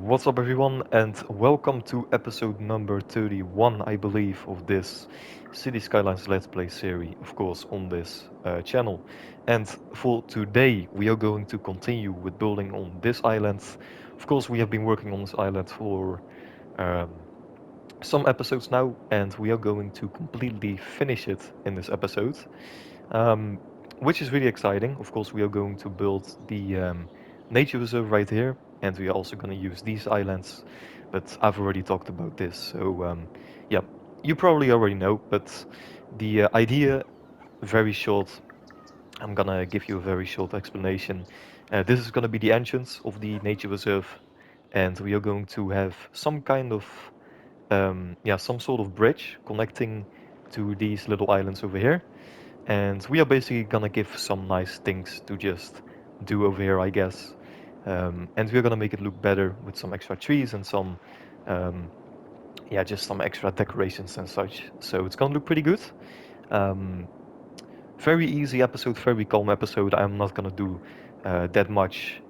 What's up, everyone, and welcome to episode number 31, I believe, of this City Skylines Let's Play series, of course, on this channel. And for today, we are going to continue with building on this island. Of course, we have been working on this island for um, some episodes now, and we are going to completely finish it in this episode, um, which is really exciting. Of course, we are going to build the nature reserve right here, and we are also going to use these islands, but I've already talked about this, so yeah, you probably already know, but the idea, very short, I'm gonna give you a very short explanation. This is gonna be the entrance of the nature reserve, and we are going to have some kind of yeah, some sort of bridge connecting to these little islands over here. And we are basically gonna give some nice things to just do over here, I guess. And we're gonna make it look better with some extra trees and some, um, yeah, just some extra decorations and such. So it's gonna look pretty good. Um, Very easy episode, very calm episode. I'm not gonna do that much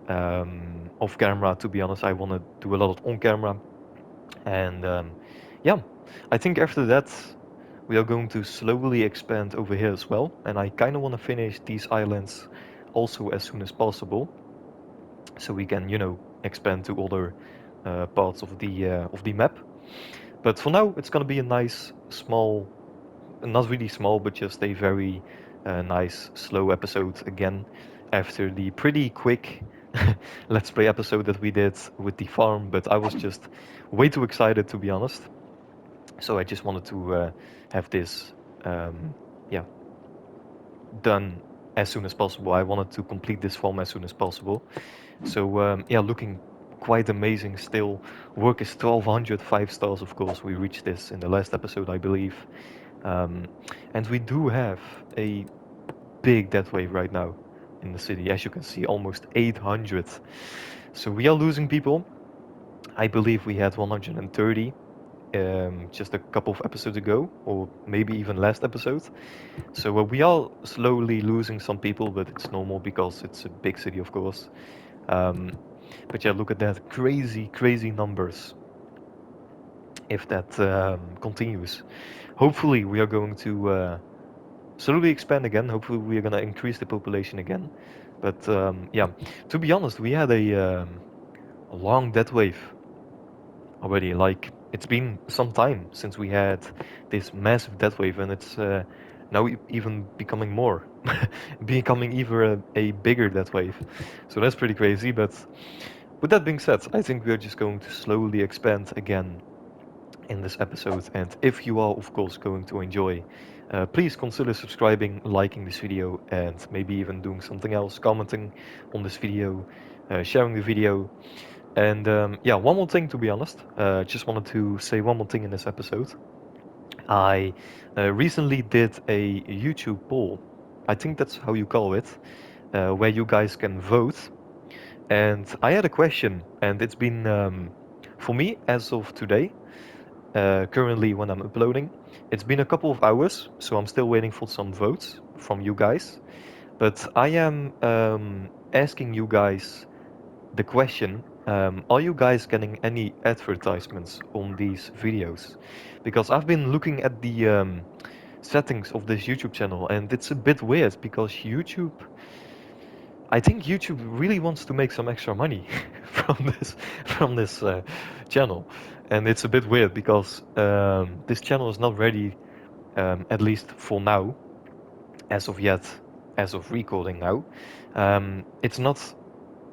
off camera, to be honest. I wanna do a lot on camera. And yeah, I think after that, we are going to slowly expand over here as well. And I kind of want to finish these islands also as soon as possible, so we can, expand to other parts of the map. But for now, it's gonna be a nice, small, not really small, but just a very nice, slow episode again after the pretty quick Let's Play episode that we did with the farm. But I was just way too excited, to be honest. So I just wanted to have this, yeah, done as soon as possible. I wanted to complete this farm as soon as possible. So yeah, looking quite amazing still. Work is 1200, 5 stars, of course. We reached this in the last episode, I believe. Um, and we do have a big death wave right now in the city. As you can see, almost 800. So we are losing people. I believe we had 130 just a couple of episodes ago, or maybe even last episode. So we are slowly losing some people, but it's normal because it's a big city, of course. Um, but yeah, look at that, crazy, crazy numbers. If that continues, hopefully we are going to slowly expand again. Hopefully we are going to increase the population again. But yeah, to be honest, we had a long death wave already. Like, it's been some time since we had this massive death wave, and it's now even becoming more, becoming even a bigger death wave. So that's pretty crazy. But with that being said, I think we are just going to slowly expand again in this episode. And if you are, of course, going to enjoy, please consider subscribing, liking this video, and maybe even doing something else, commenting on this video, sharing the video. And yeah, one more thing, to be honest. Just wanted to say one more thing in this episode. I recently did a YouTube poll. I think that's how you call it, where you guys can vote. And I had a question, and it's been, for me, as of today, currently when I'm uploading, it's been a couple of hours, so I'm still waiting for some votes from you guys. But I am asking you guys the question, are you guys getting any advertisements on these videos? Because I've been looking at the settings of this YouTube channel, and it's a bit weird because I think YouTube really wants to make some extra money from this channel, and it's a bit weird because this channel is not ready, at least for now, as of yet, as of recording now. It's not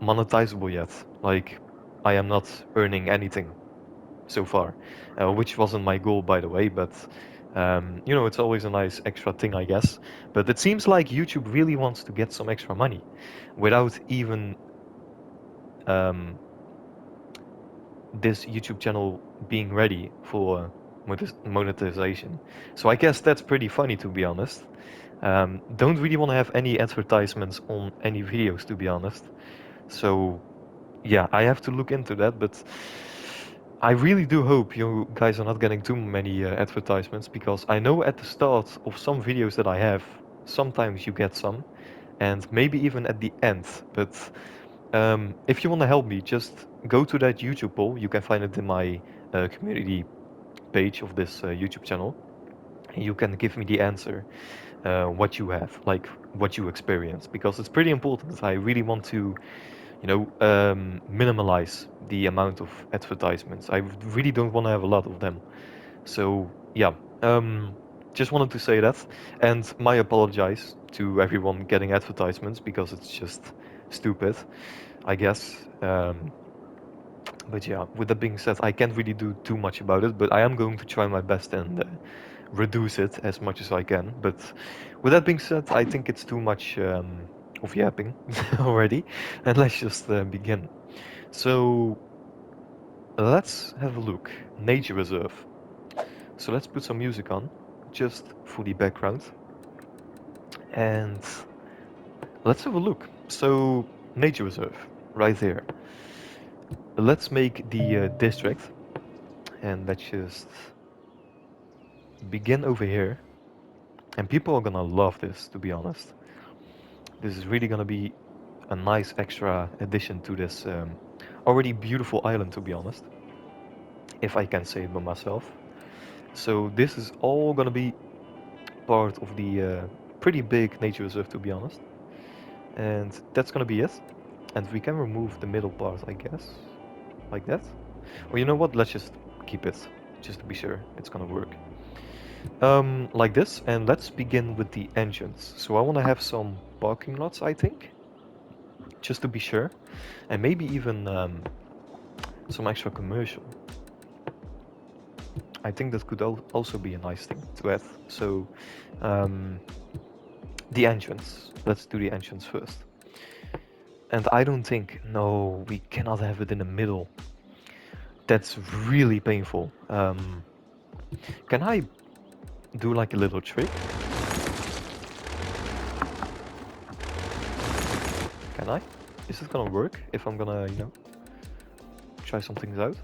monetizable yet. Like, I am not earning anything so far, which wasn't my goal, by the way. But it's always a nice extra thing, I guess. But it seems like YouTube really wants to get some extra money without even um, this YouTube channel being ready for monetization. So I guess that's pretty funny, to be honest. Don't really want to have any advertisements on any videos, to be honest. So yeah, I have to look into that, but I really do hope you guys are not getting too many advertisements, because I know at the start of some videos that I have, sometimes you get some, and maybe even at the end, but If you want to help me, just go to that YouTube poll. You can find it in my community page of this YouTube channel. And you can give me the answer, what you have, like what you experience, because it's pretty important. I really want to, minimize the amount of advertisements. I really don't want to have a lot of them. So yeah, um, just wanted to say that, and my apologize to everyone getting advertisements because it's just stupid, I guess. But yeah, with that being said, I can't really do too much about it, but I am going to try my best and reduce it as much as I can. But with that being said, I think it's too much of yapping already, and let's just begin. So let's have a look. Nature reserve. So let's put some music on, just for the background, and let's have a look. So nature reserve, right there. Let's make the district, and let's just begin over here. And people are gonna love this, to be honest. This is really gonna be a nice extra addition to this already beautiful island, to be honest, if I can say it by myself. So this is all gonna be part of the pretty big nature reserve, to be honest. And that's gonna be it. And we can remove the middle part, I guess, like that. Or you know what? Let's just keep it, just to be sure it's gonna work. Like this, and let's begin with the entrance. So I want to have some parking lots, I think, just to be sure, and maybe even some extra commercial. I think that could also be a nice thing to add. So um, the entrance. Let's do the entrance first. And I don't think, no, we cannot have it in the middle. That's really painful. Can I do like a little trick? Can I? Is it gonna work if I'm gonna, try some things out?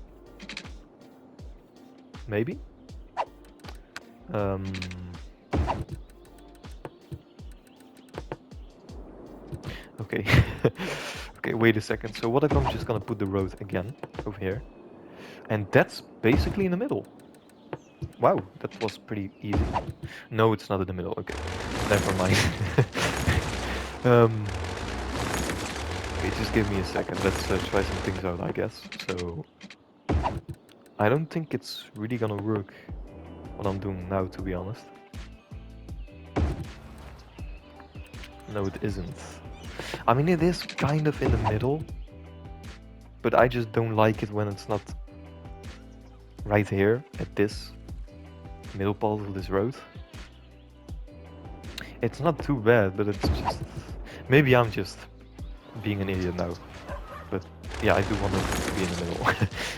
Maybe? Um, okay. Okay, wait a second. So what if I'm just gonna put the road again over here? And that's basically in the middle. Wow, that was pretty easy. No, it's not in the middle. Okay, never mind. um, okay, just give me a second. Let's try some things out, I guess. So I don't think it's really gonna work what I'm doing now, to be honest. No, it isn't. I mean, it is kind of in the middle, but I just don't like it when it's not right here at this middle part of this road. It's not too bad, but it's just... Maybe I'm just being an idiot now. But yeah, I do want it to be in the middle.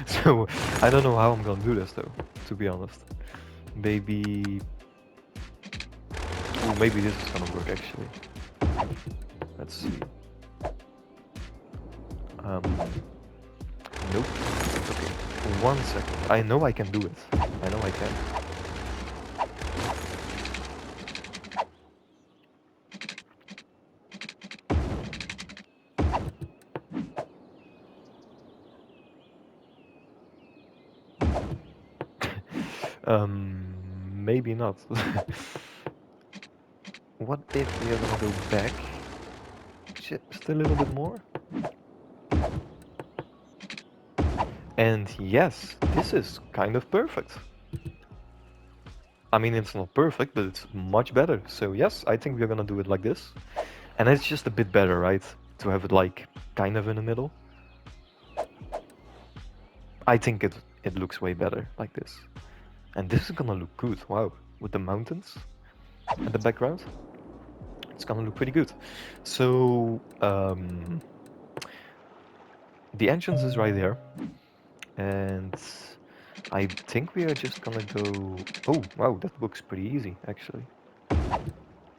So I don't know how I'm gonna do this though, to be honest. Maybe... Oh, maybe this is gonna work actually. Let's see. Nope. Okay, 1 second. I know I can do it. I know I can. Maybe not. What if we are gonna go back just a little bit more? And yes, this is kind of perfect. I mean, it's not perfect, but it's much better. So yes, I think we're gonna do it like this. And it's just a bit better, right? To have it like kind of in the middle. I think it looks way better like this. And this is gonna look good, wow. With the mountains and the background. It's gonna look pretty good. So, the entrance is right there. And I think we are just gonna go... Oh, wow, that looks pretty easy, actually.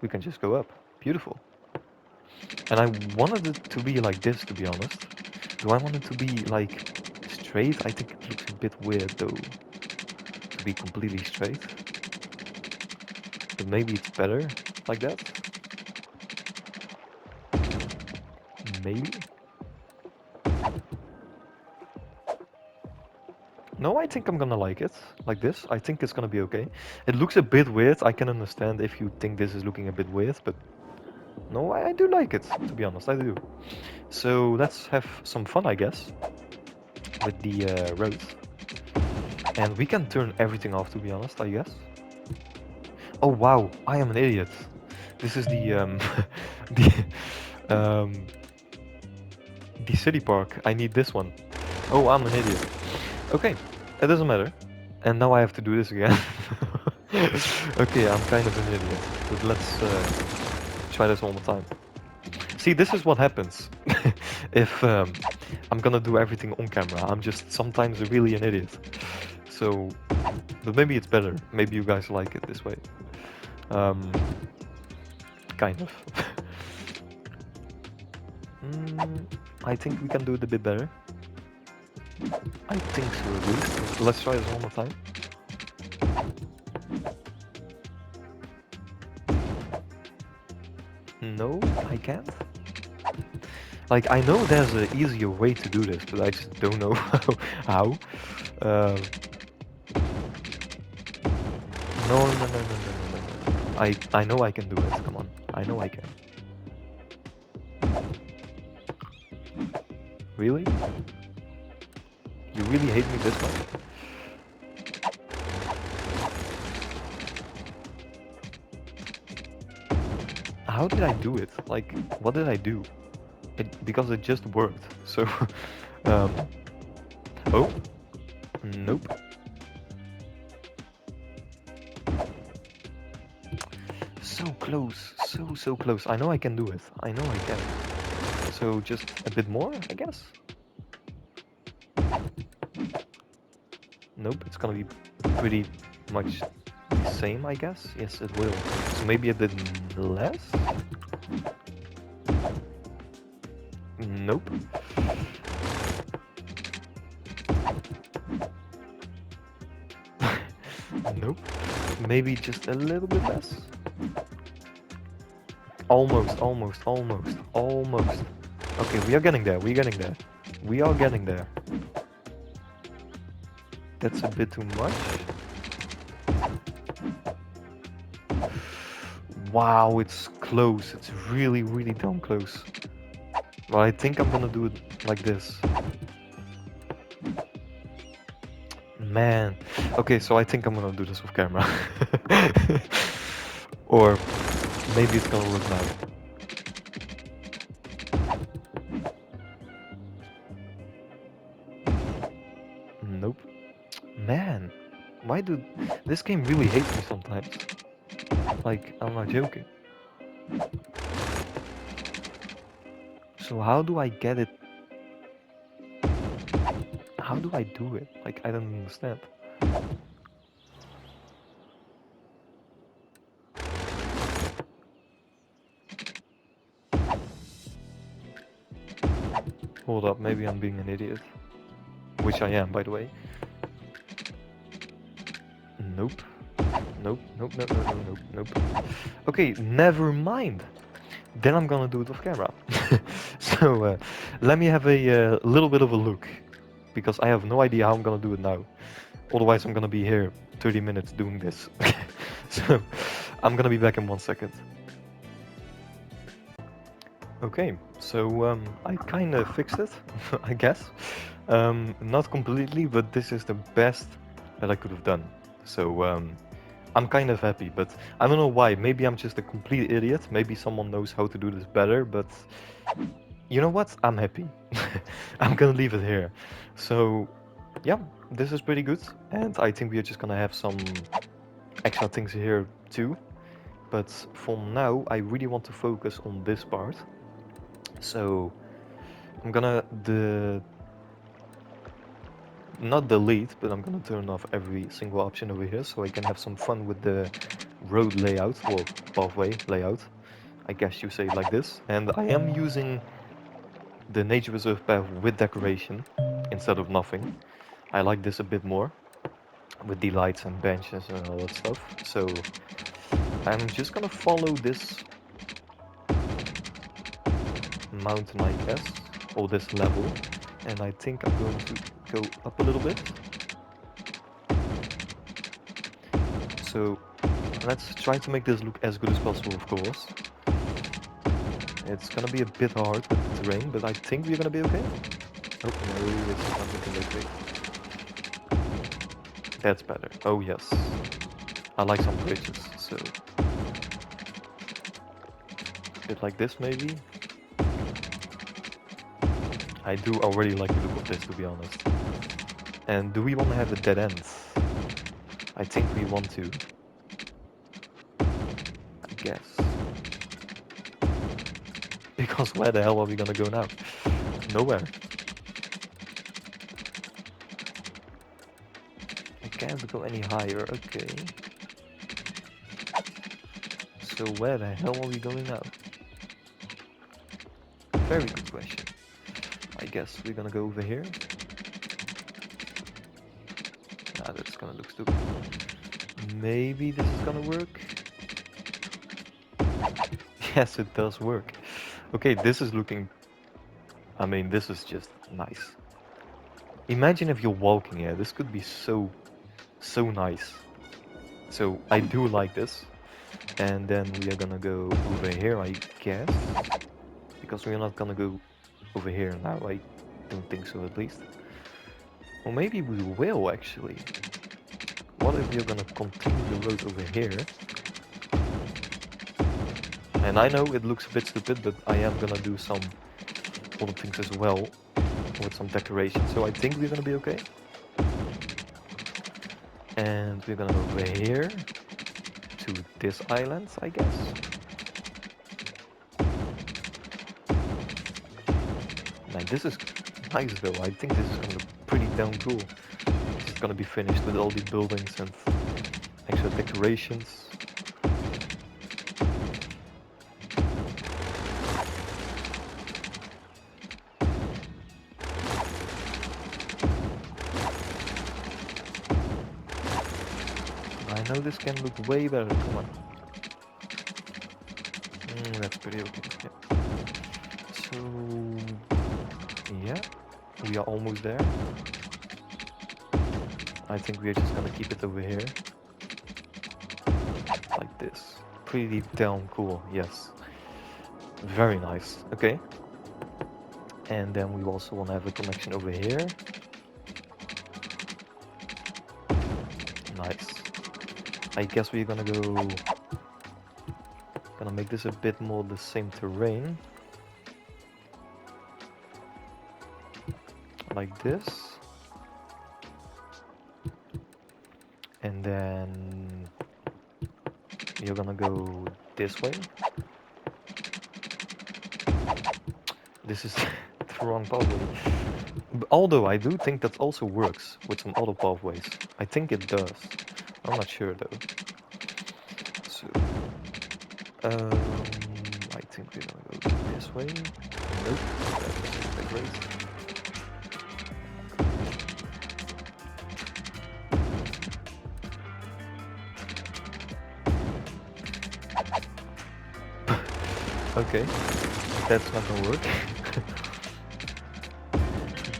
We can just go up. Beautiful. And I wanted it to be like this, to be honest. Do I want it to be, like, straight? I think it looks a bit weird, though. To be completely straight. But maybe it's better like that? Maybe? No, I think I'm gonna like it. Like this. I think it's gonna be okay. It looks a bit weird. I can understand if you think this is looking a bit weird, but no, I do like it, to be honest. I do. So let's have some fun, I guess, with the roads. And we can turn everything off, to be honest, I guess. Oh wow, I am an idiot. This is the the um the city park. I need this one. Oh, I'm an idiot. Okay, it doesn't matter. And now I have to do this again. Okay, I'm kind of an idiot. But let's try this one more time. See, this is what happens if I'm gonna do everything on camera. I'm just sometimes really an idiot. So, but maybe it's better. Maybe you guys like it this way. Um, kind of. I think we can do it a bit better. I think so at least. Let's try this one more time. No, I can't. Like, I know there's an easier way to do this, but I just don't know how. Uh, no, no, no, no, no, no, no, no. I know I can do it. Come on, I know I can. Really? You really hate me this much? How did I do it? Like, what did I do? Because it just worked. So, um, oh, nope. So close, so close. I know I can do it. I know I can. So just a bit more, I guess. Nope, it's gonna be pretty much the same, I guess. Yes, it will. So maybe a bit less? Nope. Nope. Maybe just a little bit less? Almost, almost, almost, almost. Okay, we are getting there, we're getting there. We are getting there. That's a bit too much. Wow, it's close. It's really, really damn close. Well, I think I'm gonna do it like this. Man. Okay, so I think I'm gonna do this with camera. Or maybe it's gonna work now. Nope. Man, why do this game really hates me sometimes? Like, I'm not joking. So how do I get it? How do I do it? Like, I don't understand. Hold up, maybe I'm being an idiot. Which I am, by the way. Nope. Nope, nope, nope, nope, nope, nope, nope. Okay, never mind. Then I'm gonna do it off camera. So, let me have a little bit of a look. Because I have no idea how I'm gonna do it now. Otherwise, I'm gonna be here 30 minutes doing this. So, I'm gonna be back in 1 second. Okay, so I kind of fixed it, I guess. Not completely, but this is the best that I could have done. So I'm kind of happy, but I don't know why. Maybe I'm just a complete idiot. Maybe someone knows how to do this better, but you know what? I'm happy. I'm gonna leave it here. So yeah, this is pretty good. And I think we are just gonna have some extra things here too. But for now, I really want to focus on this part. So I'm gonna not delete, but I'm gonna turn off every single option over here so I can have some fun with the road layout, or pathway layout. I guess you say it like this. And I am using the nature reserve path with decoration instead of nothing. I like this a bit more with the lights and benches and all that stuff. So I'm just gonna follow this mountain, I guess, or this level. And I think I'm going to go up a little bit. So let's try to make this look as good as possible, of course. It's gonna be a bit hard with the terrain, but I think we're gonna be okay. Oh no, it's not looking okay. That's better. Oh yes. I like some bridges, so a bit like this maybe. I do already like the look of this, to be honest. And do we want to have a dead end? I think we want to. I guess. Because where the hell are we gonna go now? Nowhere. I can't go any higher, okay. So where the hell are we going now? Very good question. I guess we're gonna go over here. Nah, that's gonna look stupid. Maybe this is gonna work. Yes, it does work. Okay, this is looking... I mean, this is just nice. Imagine if you're walking here. This could be so nice. So I do like this. And then we are gonna go over here, I guess. Because we're not gonna go over here now. I don't think so, at least. Or maybe we will, actually. What if we're gonna continue the road over here? And I know it looks a bit stupid, but I am gonna do some other things as well. With some decoration. So I think we're gonna be okay. And we're gonna go over here. To this island, I guess. Man, this is nice though. I think this is gonna look pretty damn cool. It's gonna be finished with all the buildings and extra decorations. I know this can look way better. Come on. That's pretty okay. Yeah. So yeah, we are almost there. I think we're just gonna keep it over here. Like this. Pretty damn cool, yes. Very nice. Okay. And then we also want to have a connection over here. Nice. I guess we're gonna make this a bit more the same terrain. Like this. And then you're gonna go this way. This is the wrong pathway. Although I do think that also works with some other pathways. I think it does. I'm not sure though. So, I think we're gonna go this way. Nope, that's great. Okay, that's not gonna work.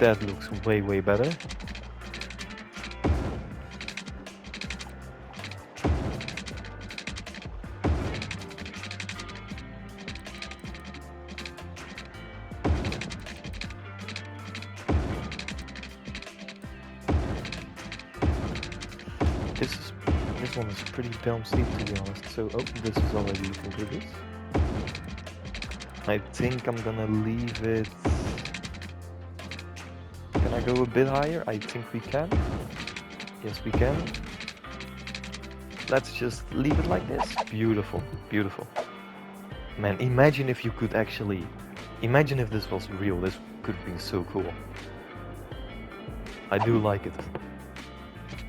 That looks way better. This one is pretty damn steep, to be honest. So, oh, this is already concluded. I think I'm gonna leave it. Can I go a bit higher? I think we can. Yes, we can. Let's just leave it like this. Beautiful, beautiful. Man, imagine if you could actually... Imagine if this was real. This could be so cool. I do like it.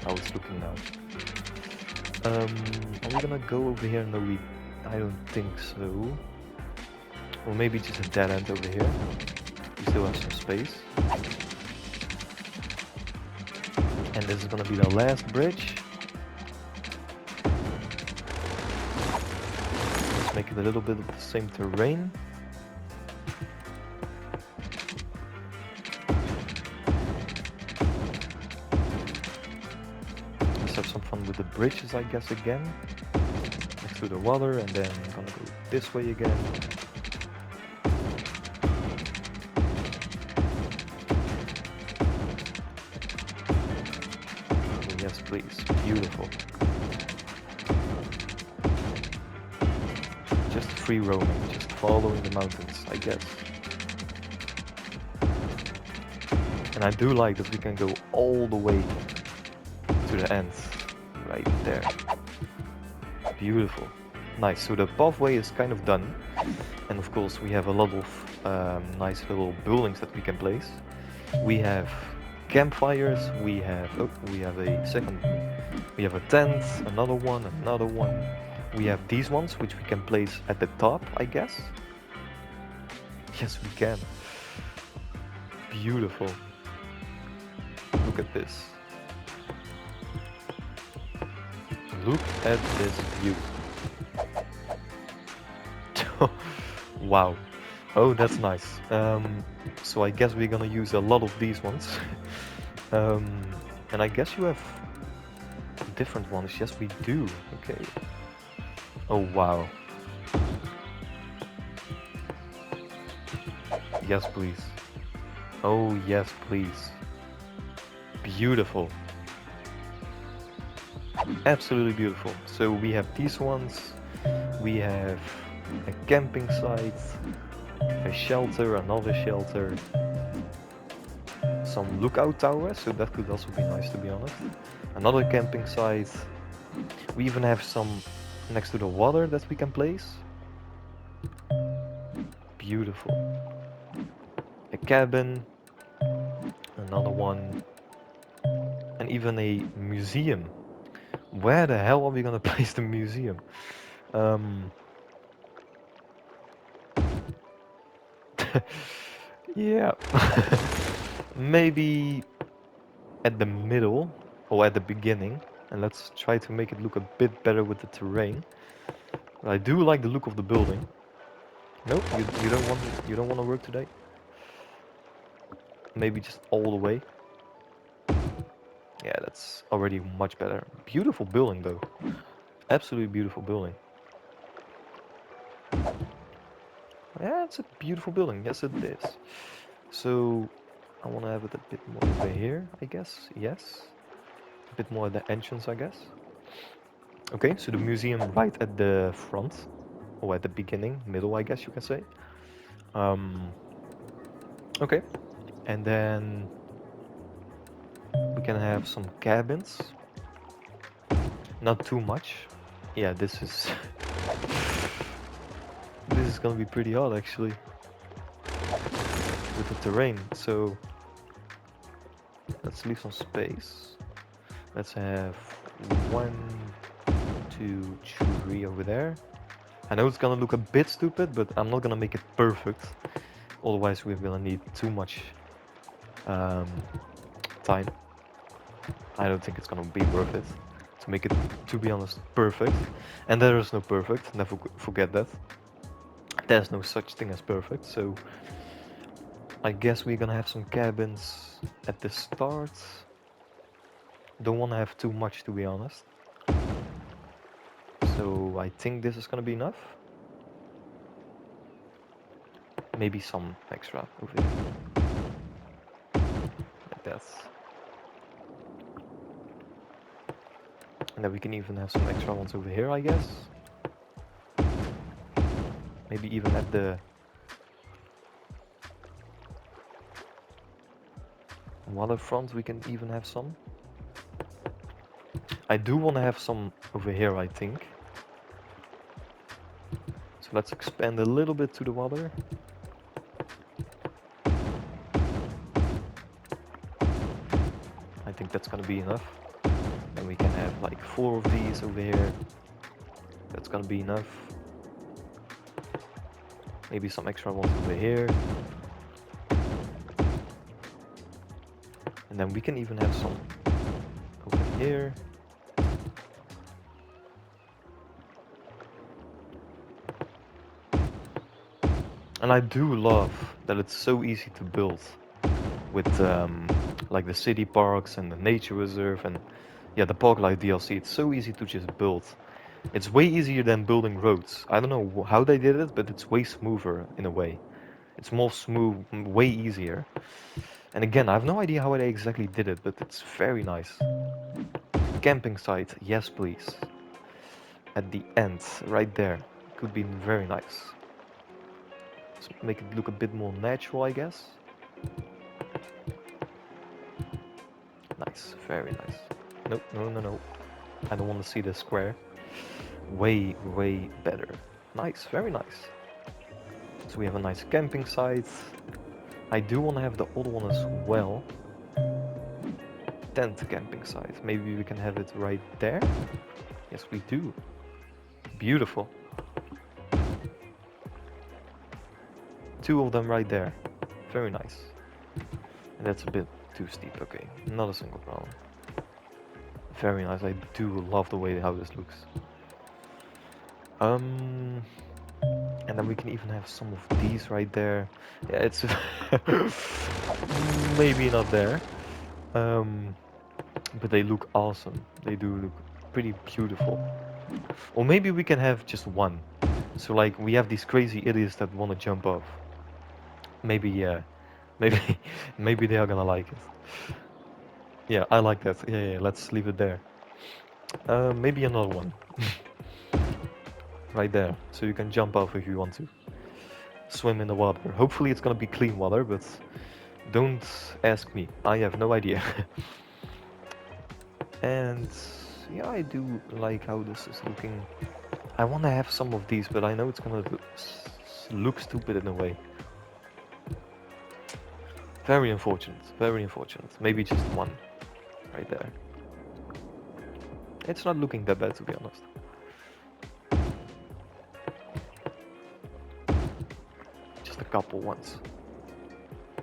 How it's looking now. Are we gonna go over here? No, I don't think so. Or maybe just a dead end over here. We still have some space. And this is gonna be the last bridge. Let's make it a little bit of the same terrain. have some fun with the bridges, I guess, again. Next to the water, and then I'm gonna go this way again. Oh, yes, please. Beautiful. Just free roaming, just following the mountains, I guess. And I do like that we can go all the way to the end, right there. Beautiful. Nice, so the pathway is kind of done. And of course we have a lot of nice little buildings that we can place. We have campfires, we have a second, we have a tent, another one. We have these ones which we can place at the top, I guess. Yes, we can. Beautiful. Look at this. Look at this view. Wow. Oh, that's nice. So I guess we're gonna use a lot of these ones. And I guess you have different ones. Yes, we do. Okay. Oh, wow. Yes, please. Oh, yes, please. Beautiful. Absolutely beautiful. So we have these ones. We have a camping site, a shelter, another shelter, some lookout towers, so that could also be nice, to be honest. Another camping site. We even have some next to the water that we can place. Beautiful. A cabin, another one, and even a museum. Where the hell are we gonna place the museum? Yeah. Maybe at the middle or at the beginning, and let's try to make it look a bit better with the terrain. But I do like the look of the building. Nope, you don't want to work today? Maybe just all the way. Yeah, that's already much better. Beautiful building though. Absolutely beautiful building. Yeah, it's a beautiful building. Yes, it is. So I want to have it a bit more over here, I guess. Yes. A bit more at the entrance, I guess. Okay, so the museum right at the front, or at the beginning, middle, I guess you can say. Okay, and then we can have some cabins. Not too much. Yeah, this is this is gonna be pretty hard actually with the terrain. So let's leave some space. Let's have 1, 2, 3 over there. I know it's gonna look a bit stupid, but I'm not gonna make it perfect. Otherwise, we're gonna need too much time. I don't think it's gonna be worth it to make it, to be honest, perfect. And there is no perfect. Never forget that. There's no such thing as perfect. So I guess we're gonna have some cabins at the start. Don't want to have too much, to be honest. So I think this is gonna be enough. Maybe some extra over here. Like that. And then we can even have some extra ones over here, I guess. Maybe even at the waterfront we can even have some. I do want to have some over here, I think. So let's expand a little bit to the water. I think that's gonna be enough. Then we can have like 4 of these over here. That's gonna be enough. Maybe some extra ones over here. And then we can even have some over here. And I do love that it's so easy to build with like the city parks and the nature reserve, and Yeah, the Parklife DLC, it's so easy to just build. It's way easier than building roads. I don't know how they did it, but it's way smoother in a way. It's more smooth, way easier. And again, I have no idea how they exactly did it, but it's very nice. Camping site, yes please. At the end, right there. Could be very nice. Let's make it look a bit more natural, I guess. Nice, very nice. Nope, no, no, no. I don't want to see the square. Way, way better. Nice, very nice. So we have a nice camping site. I do want to have the other one as well. Tent camping site. Maybe we can have it right there? Yes, we do. Beautiful. Two of them right there. Very nice. And that's a bit too steep. Okay, not a single problem. Very nice. I do love the way how this looks. And then we can even have some of these right there. Yeah, it's maybe not there. But they look awesome. They do look pretty beautiful. Or maybe we can have just one. So like we have these crazy idiots that want to jump off. Maybe yeah. Maybe maybe they are gonna like it. Yeah, I like that. Yeah, yeah, let's leave it there. Maybe another one. Right there. So you can jump off if you want to. Swim in the water. Hopefully it's gonna be clean water, but don't ask me. I have no idea. And yeah, I do like how this is looking. I want to have some of these, but I know it's gonna look stupid in a way. Very unfortunate, very unfortunate. Maybe just one right there. It's not looking that bad, to be honest. Just a couple ones.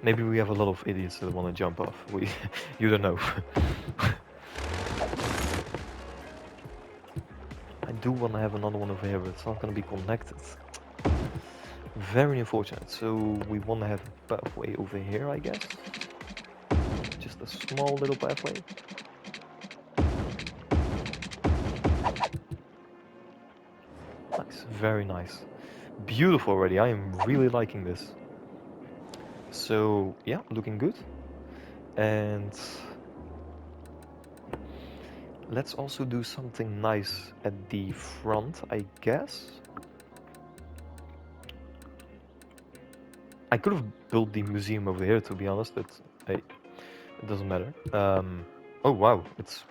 Maybe we have a lot of idiots that want to jump off. You don't know. I do want to have another one over here, but it's not going to be connected. Very unfortunate. So we want to have a pathway over here, I guess. Just a small little pathway. Nice, very nice. Beautiful already. I am really liking this. So yeah, looking good. And let's also do something nice at the front, I guess. I could have built the museum over here, to be honest, but hey, it doesn't matter. Oh wow, it's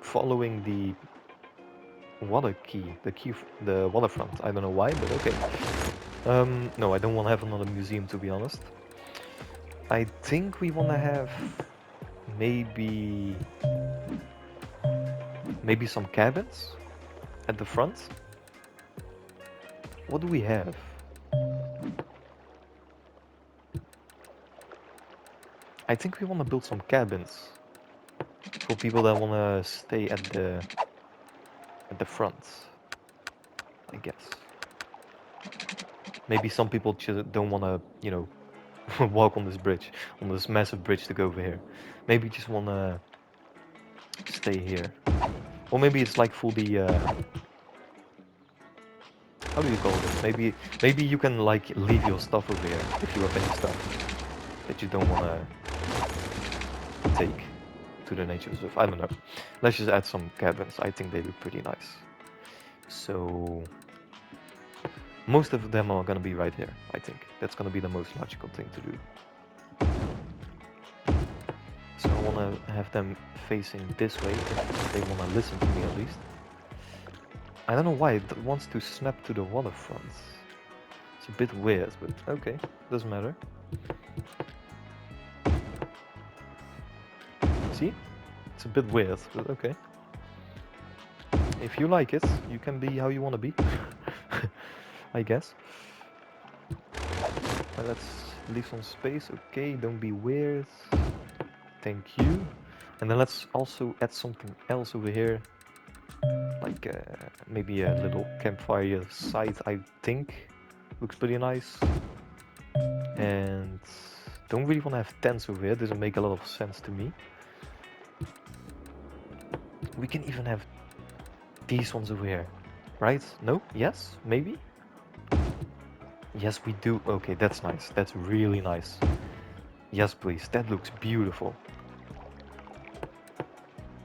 following the water key, the waterfront. I don't know why, but okay. No, I don't want to have another museum, to be honest. I think we want to have maybe some cabins at the front. What do we have? I think we want to build some cabins for people that want to stay at the front, I guess. Maybe some people just don't want to, you know, walk on this bridge, on this massive bridge to go over here. Maybe just want to stay here. Or maybe it's like for the, how do you call it? Maybe you can like leave your stuff over here if you have any stuff that you don't want to take to the nature reserve. I don't know. Let's just add some cabins. I think they look pretty nice. So most of them are gonna be right here. I think that's gonna be the most logical thing to do. So I want to have them facing this way if they want to listen to me at least. I don't know why it wants to snap to the waterfront. It's a bit weird, but okay, doesn't matter. See? It's a bit weird, but okay. If you like it, you can be how you want to be. I guess. Let's leave some space. Okay, don't be weird. Thank you. And then let's also add something else over here. Like maybe a little campfire site, I think. Looks pretty nice. And don't really want to have tents over here. Doesn't make a lot of sense to me. We can even have these ones over here, right? No? Yes? Maybe? Yes, we do. Okay, that's nice. That's really nice. Yes, please. That looks beautiful.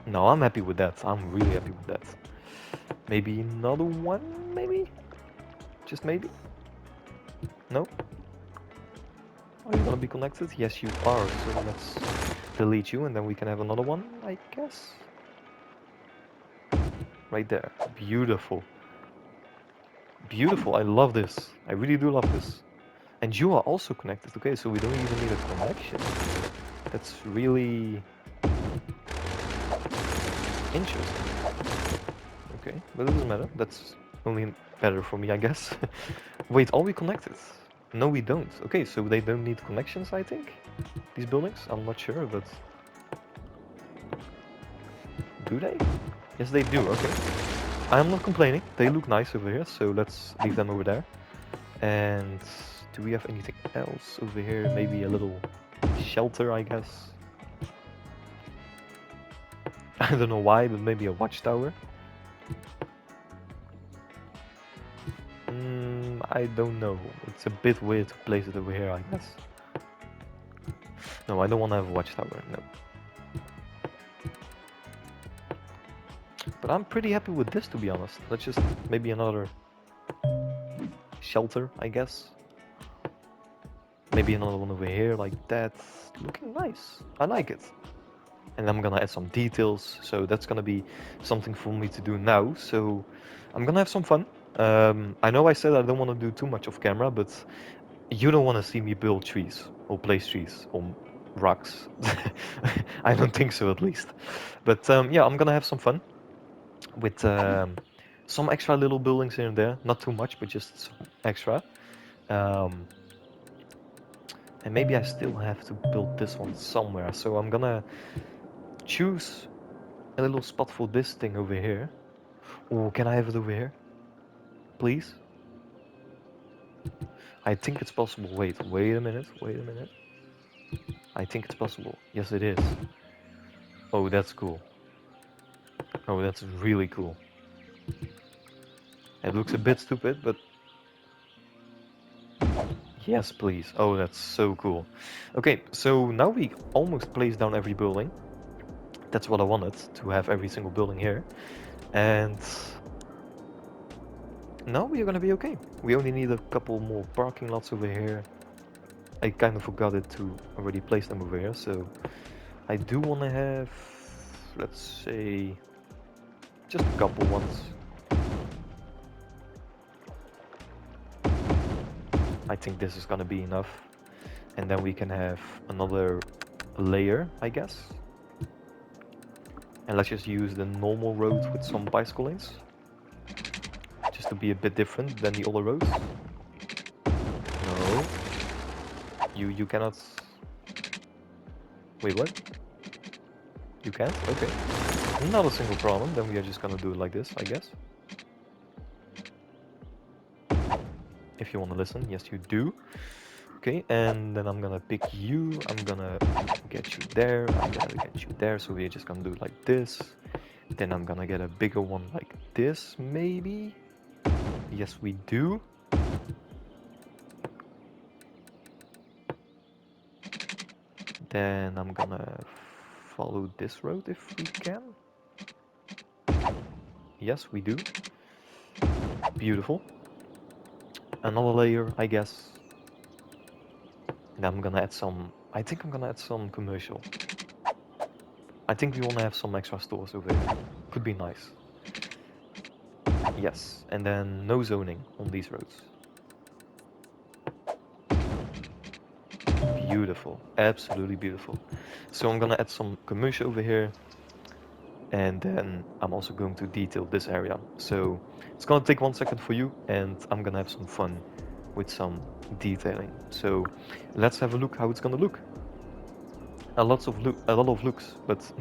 No, I'm happy with that. I'm really happy with that. Maybe another one? Maybe? Just maybe? No? Are you gonna be connected? Yes, you are. So let's delete you and then we can have another one, I guess. Right there. Beautiful. Beautiful. I love this. I really do love this. And you are also connected. Okay, so we don't even need a connection. That's really interesting. Okay, but it doesn't matter. That's only better for me, I guess. Wait, are we connected? No, we don't. Okay, so they don't need connections, I think? These buildings? I'm not sure, but... Do they? Yes, they do, okay. I'm not complaining. They look nice over here, so let's leave them over there. And do we have anything else over here? Maybe a little shelter, I guess. I don't know why, but maybe a watchtower. I don't know. It's a bit weird to place it over here, I guess. No, I don't want to have a watchtower, no. But I'm pretty happy with this, to be honest. Let's just maybe another shelter, I guess. Maybe another one over here, like that. Looking nice. I like it. And I'm gonna add some details, so that's gonna be something for me to do now. So I'm gonna have some fun. I know I said I don't want to do too much off camera, but you don't want to see me build trees or place trees on rocks. I don't think so, at least. But yeah, I'm gonna have some fun with some extra little buildings here and there. Not too much, but just some extra. Um, and maybe I still have to build this one somewhere. So I'm gonna choose a little spot for this thing over here. Oh, can I have it over here? Please? I think it's possible. Wait a minute, wait a minute. I think it's possible. Yes, it is. Oh, that's cool. Oh, that's really cool. It looks a bit stupid, but... Yes, please. Oh, that's so cool. Okay, so now we almost placed down every building. That's what I wanted, to have every single building here. And... now we are gonna be okay. We only need a couple more parking lots over here. I kind of forgot it to already place them over here, so... I do want to have... let's say... just a couple ones. I think this is gonna be enough. And then we can have another layer, I guess. And let's just use the normal road with some bicycle lanes. Just to be a bit different than the other roads. No. You cannot... Wait, what? You can't? Okay. Not a single problem, then we are just gonna do it like this, I guess. If you want to listen, yes you do. Okay, and then I'm gonna pick you, I'm gonna get you there, I'm gonna get you there, so we're just gonna do it like this. Then I'm gonna get a bigger one like this, maybe? Yes, we do. Then I'm gonna follow this road if we can. Yes, we do. Beautiful. Another layer, I guess. And I'm gonna add some... I think I'm gonna add some commercial. I think we wanna have some extra stores over here. Could be nice. Yes, and then no zoning on these roads. Beautiful, absolutely beautiful. So I'm gonna add some commercial over here. And then I'm also going to detail this area. So it's gonna take 1 second for you, and I'm gonna have some fun with some detailing. So let's have a look how it's gonna look. A lot of looks, but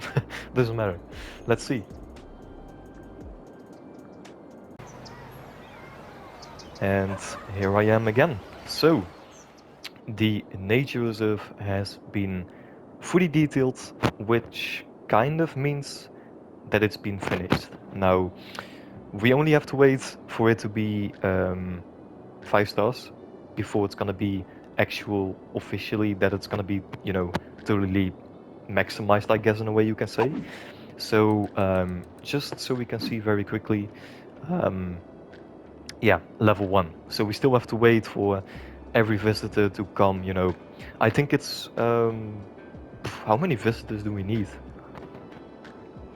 doesn't matter. Let's see. And here I am again. So the nature reserve has been fully detailed, which kind of means that it's been finished. Now, we only have to wait for it to be 5 stars before it's gonna be actual officially that it's gonna be, you know, totally maximized, I guess, in a way you can say. So just so we can see very quickly, um, yeah, level 1. So we still have to wait for every visitor to come, you know. I think it's how many visitors do we need?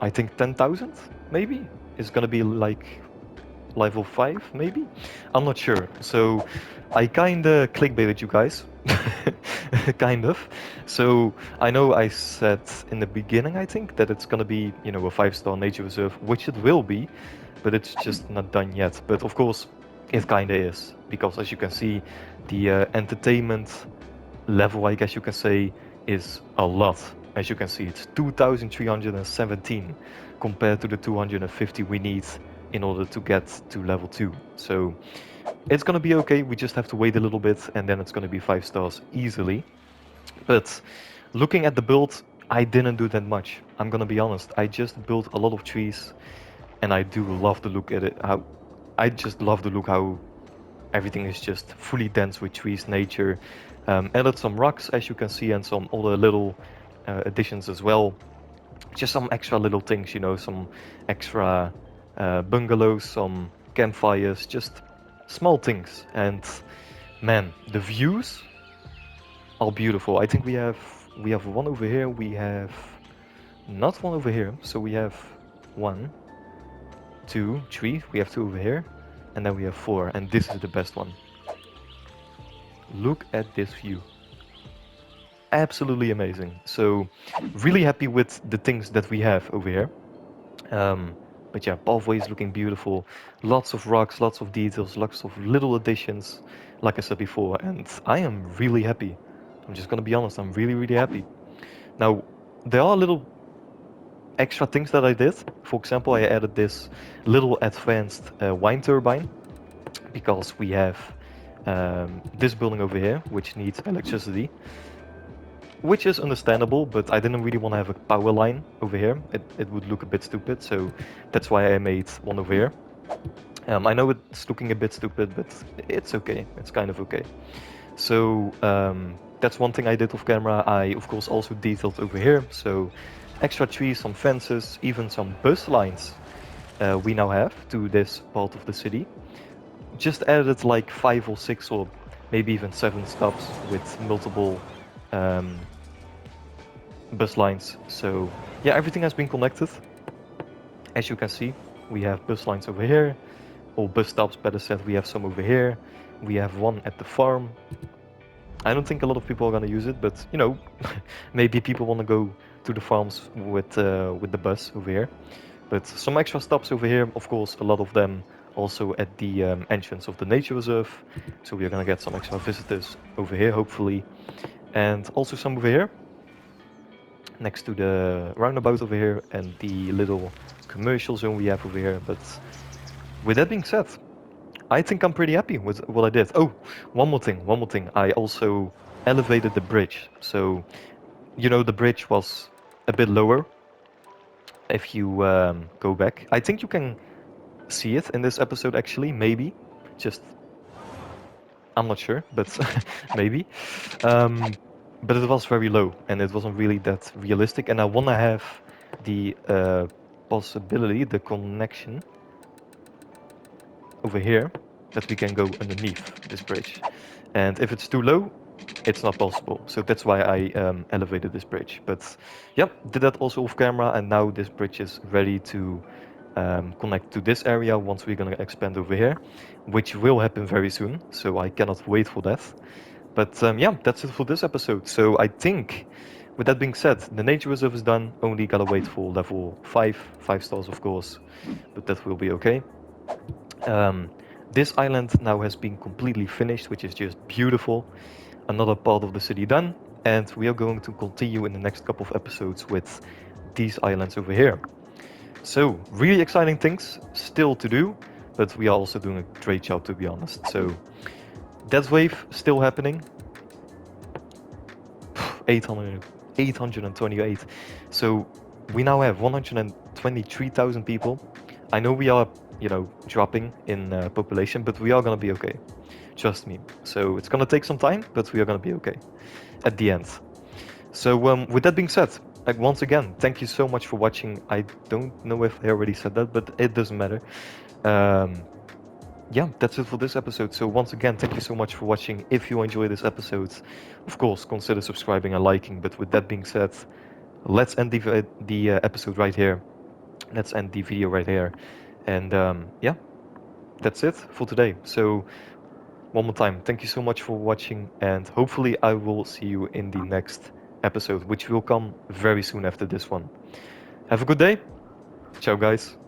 I think 10,000 maybe? It's gonna be like level 5 maybe? I'm not sure. So I kinda clickbaited you guys. Kind of. So I know I said in the beginning, I think, that it's gonna be, you know, a 5-star nature reserve, which it will be, but it's just not done yet. But of course, it kinda is, because as you can see, the entertainment level, I guess you can say, is a lot. As you can see, it's 2,317 compared to the 250 we need in order to get to level 2. So it's gonna be okay, we just have to wait a little bit and then it's gonna be 5 stars easily. But looking at the build, I didn't do that much. I'm gonna be honest, I just built a lot of trees and I do love the look at it. I just love the look how everything is just fully dense with trees, nature. Added some rocks, as you can see, and some other little additions as well. Just some extra little things, you know, some extra bungalows, some campfires, just small things. And man, the views are beautiful. I think we have one over here. We have not one over here. So we have 1, 2, 3. We have 2 over here, and then we have 4. And this is the best one. Look at this view. Absolutely amazing. So really happy with the things that we have over here. But yeah, pathways looking beautiful. Lots of rocks, lots of details, lots of little additions, like I said before, and I am really happy. I'm just gonna be honest, I'm really, really happy. Now, there are little extra things that I did. For example, I added this little advanced wind turbine because we have this building over here, which needs electricity. Which is understandable, but I didn't really want to have a power line over here. It would look a bit stupid, so that's why I made one over here. I know it's looking a bit stupid, but it's okay. It's kind of okay. So that's one thing I did off camera. I, of course, also detailed over here. So extra trees, some fences, even some bus lines we now have to this part of the city. Just added like 5 or 6 or maybe even 7 stops with multiple bus lines. So yeah, everything has been connected. As you can see, we have bus lines over here, or bus stops better said. We have some over here. We have one at the farm. I don't think a lot of people are gonna use it, but you know, maybe people want to go to the farms with the bus over here. But some extra stops over here, of course, a lot of them also at the entrance of the nature reserve. So we are gonna get some extra visitors over here, hopefully, and also some over here next to the roundabout over here and the little commercial zone we have over here. But with that being said, I think I'm pretty happy with what I did. Oh, one more thing. I also elevated the bridge. So, you know, the bridge was a bit lower. If you go back, I think you can see it in this episode actually, maybe. Just, I'm not sure, but maybe. But it was very low and it wasn't really that realistic. And I want to have the possibility, the connection over here, that we can go underneath this bridge. And if it's too low, it's not possible. So that's why I elevated this bridge. But yep, did that also off camera. And now this bridge is ready to connect to this area once we're gonna expand over here, which will happen very soon. So I cannot wait for that. But yeah, that's it for this episode. So I think, with that being said, the nature reserve is done. Only gotta wait for level 5 stars of course, but that will be okay. This island now has been completely finished, which is just beautiful. Another part of the city done, and we are going to continue in the next couple of episodes with these islands over here. So, really exciting things still to do, but we are also doing a great job, to be honest. So, that wave still happening. 828. So we now have 23,000 people. I know we are, dropping in population, but we are gonna be okay. Trust me. So it's gonna take some time, but we are gonna be okay at the end. So with that being said, like once again, thank you so much for watching. I don't know if I already said that, but it doesn't matter. Yeah, that's it for this episode. So once again, thank you so much for watching. If you enjoy this episode, of course, consider subscribing and liking. But with that being said, let's end the episode right here. Let's end the video right here. And yeah, that's it for today. So one more time, thank you so much for watching, and hopefully I will see you in the next episode, which will come very soon after this one. Have a good day. Ciao, guys.